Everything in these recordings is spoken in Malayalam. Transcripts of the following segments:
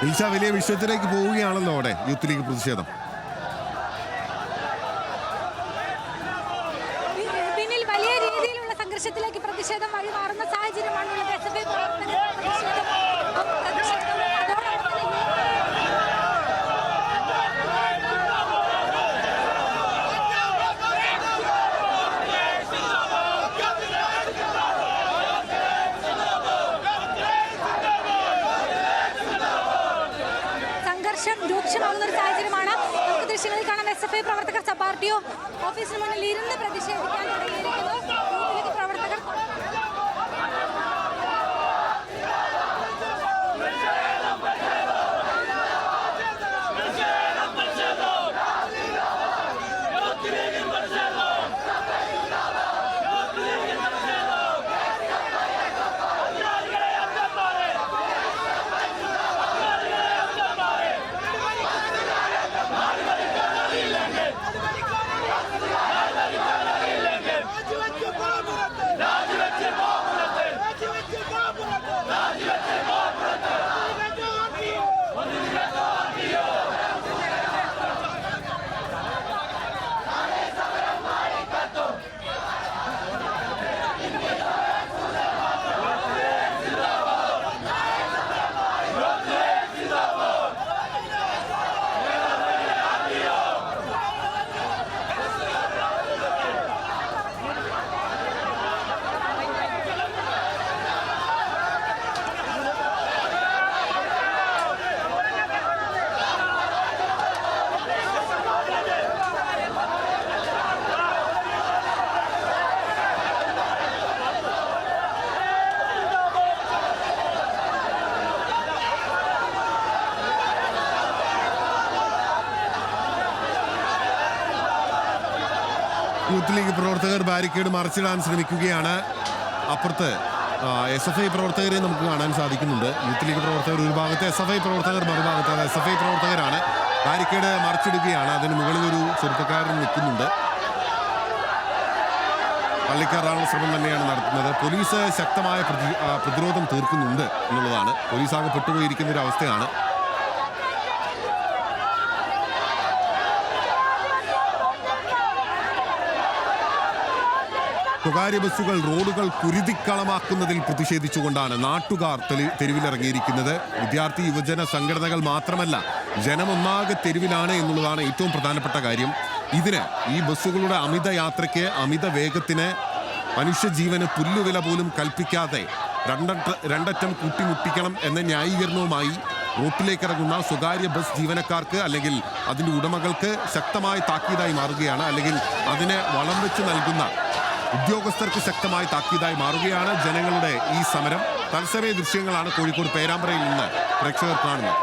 നിൽസ, വലിയ വിഷയത്തിലേക്ക് പോവുകയാണല്ലോ അവിടെ യൂത്ത് ലീഗ് പ്രതിഷേധം. പിന്നിൽ വലിയ രീതിയിലുള്ള സംഘർഷത്തിലേക്ക് പ്രതിഷേധം വഴി മാറുന്ന സാഹചര്യമാണുള്ളത്. രൂക്ഷമാകുന്ന ഒരു സാഹചര്യമാണ്. നമുക്ക് ദൃശ്യങ്ങളിൽ കാണാം. SFI പ്രവർത്തകർ സബ് RTO ഓഫീസിന് മുന്നിൽ ഇരുന്ന് പ്രതിഷേധിക്കാൻ തുടങ്ങിയിരിക്കുന്നു. യൂത്ത് ലീഗ് പ്രവർത്തകർ യൂത്ത് ലീഗ് പ്രവർത്തകർ ബാരിക്കേഡ് മറിച്ചിടാൻ ശ്രമിക്കുകയാണ്. അപ്പുറത്ത് SFI പ്രവർത്തകരെ നമുക്ക് കാണാൻ സാധിക്കുന്നുണ്ട്. യൂത്ത് ലീഗ് പ്രവർത്തകർ ഒരു ഭാഗത്ത്, SFI പ്രവർത്തകർ മറുഭാഗത്ത്. SFI പ്രവർത്തകരാണ് ബാരിക്കേഡ് മറിച്ചിടുകയാണ്. അതിന് മുകളിൽ ഒരു ചെറുപ്പക്കാരൻ നിൽക്കുന്നുണ്ട്. പള്ളിക്കറാനുള്ള ശ്രമം തന്നെയാണ് നടത്തുന്നത്. പോലീസ് ശക്തമായ പ്രതിരോധം തീർക്കുന്നുണ്ട് എന്നുള്ളതാണ്. പോലീസ് ആകെ പെട്ടുപോയിരിക്കുന്ന ഒരു അവസ്ഥയാണ്. സ്വകാര്യ ബസ്സുകൾ റോഡുകൾ കുരുതിക്കളമാക്കുന്നതിൽ പ്രതിഷേധിച്ചുകൊണ്ടാണ് നാട്ടുകാർ തെരുവിലിറങ്ങിയിരിക്കുന്നത്. വിദ്യാർത്ഥി യുവജന സംഘടനകൾ മാത്രമല്ല, ജനമൊന്നാകെ തെരുവിലാണ് എന്നുള്ളതാണ് ഏറ്റവും പ്രധാനപ്പെട്ട കാര്യം. ഇതിന് ഈ ബസ്സുകളുടെ അമിത യാത്രയ്ക്ക്, അമിത വേഗത്തിന്, മനുഷ്യജീവന് പുല്ലുവില പോലും കൽപ്പിക്കാതെ രണ്ടറ്റം കൂട്ടിമുട്ടിക്കണം എന്ന ന്യായീകരണവുമായി റോട്ടിലേക്കിറങ്ങുന്ന സ്വകാര്യ ബസ് ജീവനക്കാർക്ക് അല്ലെങ്കിൽ അതിൻ്റെ ഉടമകൾക്ക് ശക്തമായ താക്കീതായി മാറുകയാണ്. അല്ലെങ്കിൽ അതിനെ വളം വെച്ച് നൽകുന്ന ഉദ്യോഗസ്ഥർക്ക് ശക്തമായ താക്കീതായി മാറുകയാണ് ജനങ്ങളുടെ ഈ സമരം. തത്സമയ ദൃശ്യങ്ങളാണ് കോഴിക്കോട് പേരാമ്പ്രയിൽ നിന്ന് പ്രേക്ഷകർ കാണുന്നത്.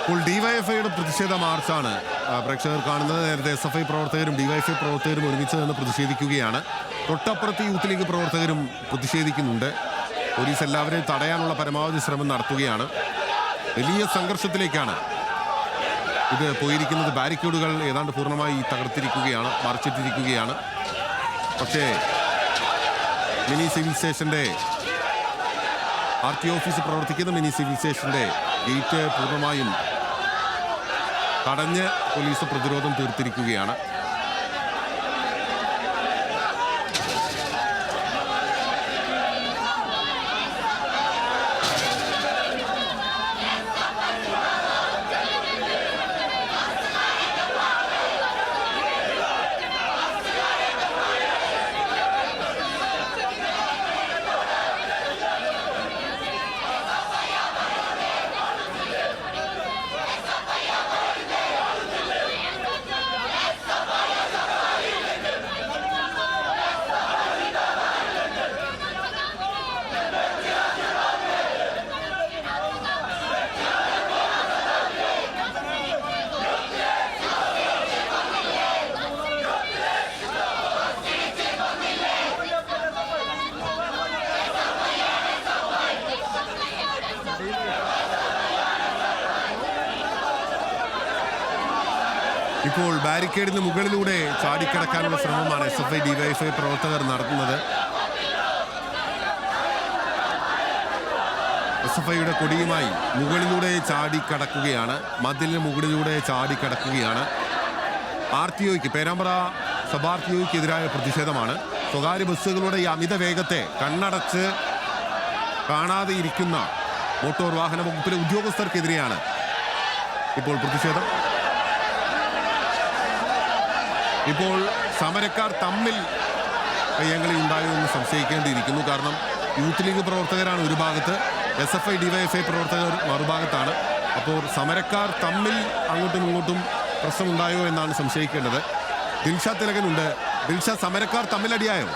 ഇപ്പോൾ ഡിവൈഎഫ്ഐയുടെ പ്രതിഷേധ മാർച്ചാണ് പ്രേക്ഷകർ കാണുന്നത്. നേരത്തെ SFI പ്രവർത്തകരും ഡിവൈഎഫ്ഐ പ്രവർത്തകരും ഒരുമിച്ച് നിന്ന് പ്രതിഷേധിക്കുകയാണ്. തൊട്ടപ്പുറത്ത് യൂത്ത് ലീഗ് പ്രവർത്തകരും പ്രതിഷേധിക്കുന്നുണ്ട്. പോലീസ് എല്ലാവരെയും തടയാനുള്ള പരമാവധി ശ്രമം നടത്തുകയാണ്. വലിയ സംഘർഷത്തിലേക്കാണ് ഇത് പോയിരിക്കുന്നത്. ബാരിക്കേഡുകൾ ഏതാണ്ട് പൂർണ്ണമായി തകർത്തിരിക്കുകയാണ്, മറിച്ചിട്ടിരിക്കുകയാണ്. പക്ഷേ മിനി സിവിൽ സ്റ്റേഷൻ്റെ RTO ഓഫീസ് പ്രവർത്തിക്കുന്ന മിനി സിവിൽ സ്റ്റേഷൻ്റെ ഗേറ്റ് പൂർണ്ണമായും തടഞ്ഞ് പോലീസ് പ്രതിരോധം തീർത്തിരിക്കുകയാണ്. ഇപ്പോൾ ബാരിക്കേഡിന് മുകളിലൂടെ ചാടിക്കടക്കാനുള്ള ശ്രമമാണ് SFI DYFI പ്രവർത്തകർ നടത്തുന്നത്. SFIയുടെ കൊടിയുമായി മുകളിലൂടെ ചാടിക്കടക്കുകയാണ്, മതിലിന് മുകളിലൂടെ ചാടിക്കടക്കുകയാണ്. RTOയ്ക്ക് പേരാമ്പ്ര സബ് RTOയ്ക്ക് എതിരായ പ്രതിഷേധമാണ്. സ്വകാര്യ ബസ്സുകളുടെ ഈ അമിത വേഗത്തെ കണ്ണടച്ച് കാണാതെ ഇരിക്കുന്ന മോട്ടോർ വാഹന വകുപ്പിലെ ഉദ്യോഗസ്ഥർക്കെതിരെയാണ് ഇപ്പോൾ പ്രതിഷേധം. ഇപ്പോൾ സമരക്കാർ തമ്മിൽ കയ്യാങ്കളി ഉണ്ടായോ എന്ന് സംശയിക്കേണ്ടിയിരിക്കുന്നു. കാരണം യൂത്ത് ലീഗ് പ്രവർത്തകരാണ് ഒരു ഭാഗത്ത്, SFI DYFI പ്രവർത്തകർ മറുഭാഗത്താണ്. അപ്പോൾ സമരക്കാർ തമ്മിൽ അങ്ങോട്ടും ഇങ്ങോട്ടും പ്രശ്നമുണ്ടായോ എന്നാണ് സംശയിക്കേണ്ടത്. ദിൽഷ തിലകനുണ്ട്. ദിൽഷ, സമരക്കാർ തമ്മിലടിയായോ?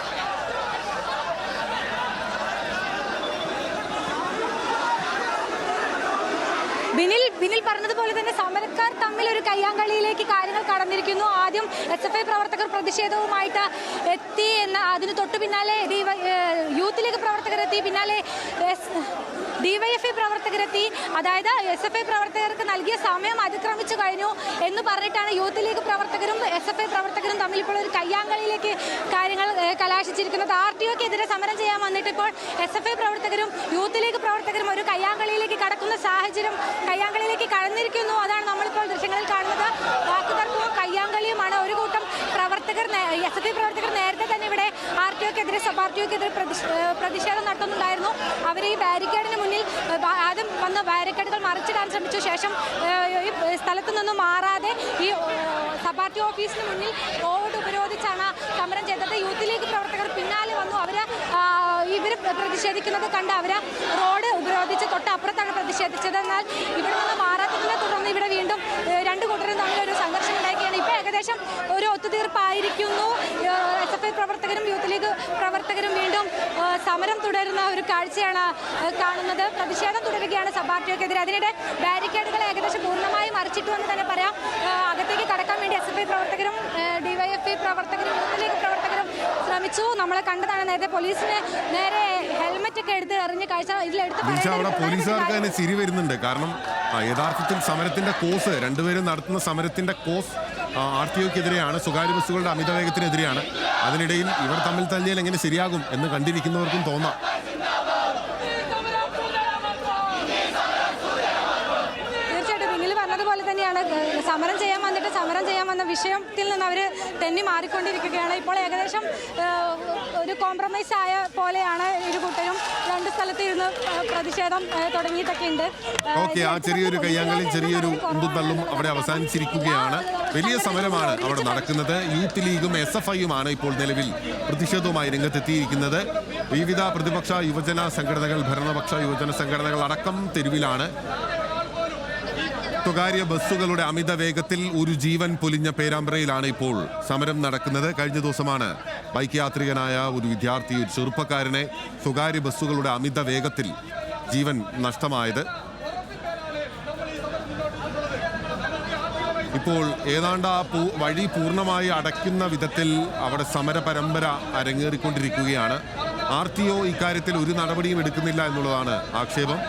ബിനിൽ പറഞ്ഞതുപോലെ തന്നെ സമരക്കാർ തമ്മിൽ ഒരു കയ്യാങ്കളിയിലേക്ക് കാര്യങ്ങൾ കടന്നിരിക്കുന്നു. ആദ്യം SFI പ്രവർത്തകർ പ്രതിഷേധവുമായിട്ട് എത്തി, അതിന് തൊട്ടു പിന്നാലെ യൂത്ത് ലീഗ് പ്രവർത്തകരെത്തി, പിന്നാലെ DYFI പ്രവർത്തകരെത്തി. അതായത് SFI പ്രവർത്തകർക്ക് നൽകിയ സമയം അതിക്രമിച്ചു കഴിഞ്ഞു എന്ന് പറഞ്ഞിട്ടാണ് യൂത്ത് ലീഗ് പ്രവർത്തകരും SFI പ്രവർത്തകരും തമ്മിൽ ഇപ്പോൾ ഒരു കയ്യാങ്കളിയിലേക്ക് കാര്യങ്ങൾ കലാശിച്ചിരിക്കുന്നത്. RTOക്കെതിരെ സമരം ചെയ്യാൻ വന്നിട്ട് ഇപ്പോൾ SFI പ്രവർത്തകരും യൂത്ത് ലീഗ് പ്രവർത്തകരും ഒരു കയ്യാങ്കളിയിലേക്ക് കടക്കുന്ന സാഹചര്യം, കയ്യാങ്കളിയിലേക്ക് കടന്നിരിക്കുന്നു. അതാണ് നമ്മളിപ്പോൾ ദൃശ്യങ്ങളിൽ കാണുന്നത്. വാക്കുതർക്കവും കയ്യാങ്കളിയുമാണ്. ഒരു കൂട്ടം പ്രവർത്തകർ SFI പ്രവർത്തകർ നേരത്തെ തന്നെ ഇവിടെ RTOക്കെതിരെ സബ് RTOക്കെതിരെ പ്രതിഷേധം നടത്തുന്നുണ്ടായിരുന്നു. അവർ ഈ ബാരിക്കേഡിന് മുന്നിൽ ആദ്യം വന്ന ബാരിക്കേഡുകൾ മറിച്ചിടാൻ ശ്രമിച്ചു. ശേഷം ഈ സ്ഥലത്തു നിന്നും മാറാതെ ഈ സബ് RTO ഓഫീസിന് മുന്നിൽ റോഡ് ഉപരോധിച്ചാണ് സമരം ചെയ്തത്. യൂത്ത് ലീഗ് പ്രവർത്തകർ പിന്നാലെ വന്നു. ഇവർ പ്രതിഷേധിക്കുന്നത് കണ്ട് അവർ റോഡ് ഉപരോധിച്ച് തൊട്ടപ്പുറത്താണ് പ്രതിഷേധിച്ചത്. എന്നാൽ ഇവിടെ നിന്ന് മാറാത്തതിനെ തുടർന്ന് ഇവിടെ വീണ്ടും രണ്ടു കൂട്ടരും തമ്മിൽ ഒരു സംഘർഷം ഉണ്ടായിരിക്കുകയാണ്. ഇപ്പോൾ ഏകദേശം ഒരു ഒത്തുതീർപ്പായിരിക്കുന്നു. SFI പ്രവർത്തകരും യൂത്ത് ലീഗ് പ്രവർത്തകരും വീണ്ടും സമരം തുടരുന്ന ഒരു കാഴ്ചയാണ് കാണുന്നത്. പ്രതിഷേധം തുടരുകയാണ് സബ് RTOക്കെതിരെ. അതിനിടെ ബാരിക്കേഡുകൾ ഏകദേശം പൂർണ്ണമായി മറിച്ചിട്ടു എന്ന് തന്നെ പറയാം. അകത്തേക്ക് കടക്കാൻ വേണ്ടി SFI പ്രവർത്തകരും DYFI പ്രവർത്തകരും യൂത്ത് ലീഗ് പ്രവർത്തകരും ശ്രമിച്ചു. നമ്മളെ കണ്ടതാണ് നേരത്തെ പോലീസിന് നേരെ ഹെൽമെറ്റ് ഒക്കെ എടുത്ത് എറിഞ്ഞ കാഴ്ച. അവിടെ പോലീസുകാർക്ക് തന്നെ ചിരി വരുന്നുണ്ട്. കാരണം യഥാർത്ഥത്തിൽ സമരത്തിന്റെ കോസ്, രണ്ടുപേരും നടത്തുന്ന സമരത്തിന്റെ കോസ് RTOക്കെതിരെയാണ്, സ്വകാര്യ ബസ്സുകളുടെ അമിതവേഗത്തിനെതിരെയാണ്. അതിനിടയിൽ ഇവർ തമ്മിൽ തല്ലിയാൽ എങ്ങനെ ശരിയാകും എന്ന് കണ്ടിരിക്കുന്നവർക്കും തോന്നാം. അതുപോലെ തന്നെയാണ് സമരം ചെയ്യാൻ വന്ന വിഷയത്തിൽ നിന്ന് അവർ തെന്നി മാറിക്കൊണ്ടിരിക്കുകയാണ്. ഇപ്പോൾ ഏകദേശം ഒരു കോംപ്രമൈസ് ആയ പോലെയാണ് ഇരു കൂട്ടരും. രണ്ട് സ്ഥലത്ത് ഇരുന്ന് പ്രതിഷേധം തുടങ്ങിയിട്ടൊക്കെ ഉണ്ട്. ആ ചെറിയൊരു കയ്യാങ്കളി, ചെറിയൊരു ഉന്തുതള്ളും അവിടെ അവസാനിച്ചിരിക്കുകയാണ്. വലിയ സമരമാണ് അവിടെ നടക്കുന്നത്. യൂത്ത് ലീഗും SFIയുമാണ് ഇപ്പോൾ നിലവിൽ പ്രതിഷേധവുമായി രംഗത്തെത്തിയിരിക്കുന്നത്. വിവിധ പ്രതിപക്ഷ യുവജന സംഘടനകൾ, ഭരണപക്ഷ യുവജന സംഘടനകൾ അടക്കം തെരുവിലാണ്. സ്വകാര്യ ബസ്സുകളുടെ അമിത വേഗത്തിൽ ഒരു ജീവൻ പൊലിഞ്ഞ പേരാമ്പ്രയിലാണ് ഇപ്പോൾ സമരം നടക്കുന്നത്. കഴിഞ്ഞ ദിവസമാണ് ബൈക്ക് യാത്രികനായ ഒരു വിദ്യാർത്ഥി, ഒരു ചെറുപ്പക്കാരനെ സ്വകാര്യ ബസ്സുകളുടെ അമിത വേഗത്തിൽ ജീവൻ നഷ്ടമായത്. ഇപ്പോൾ ഏതാണ്ട് ആ വഴി പൂർണ്ണമായി അടയ്ക്കുന്ന വിധത്തിൽ അവിടെ സമര പരമ്പര അരങ്ങേറിക്കൊണ്ടിരിക്കുകയാണ്. RTO ഇക്കാര്യത്തിൽ ഒരു നടപടിയും എടുക്കുന്നില്ല എന്നുള്ളതാണ് ആക്ഷേപം.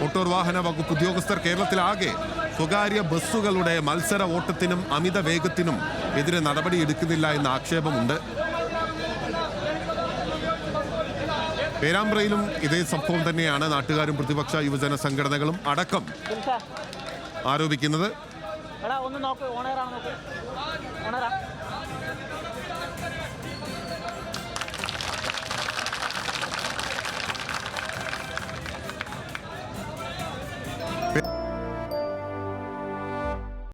മോട്ടോർ വാഹന വകുപ്പ് ഉദ്യോഗസ്ഥർ കേരളത്തിലാകെ സ്വകാര്യ ബസ്സുകളുടെ മത്സര ഓട്ടത്തിനും അമിത വേഗത്തിനും എതിരെ നടപടിയെടുക്കുന്നില്ല എന്ന ആക്ഷേപമുണ്ട്. പേരാമ്പ്രയിലും ഇതേ സംഭവം തന്നെയാണ് നാട്ടുകാരും പ്രതിപക്ഷ യുവജന സംഘടനകളും അടക്കം ആരോപിക്കുന്നത്.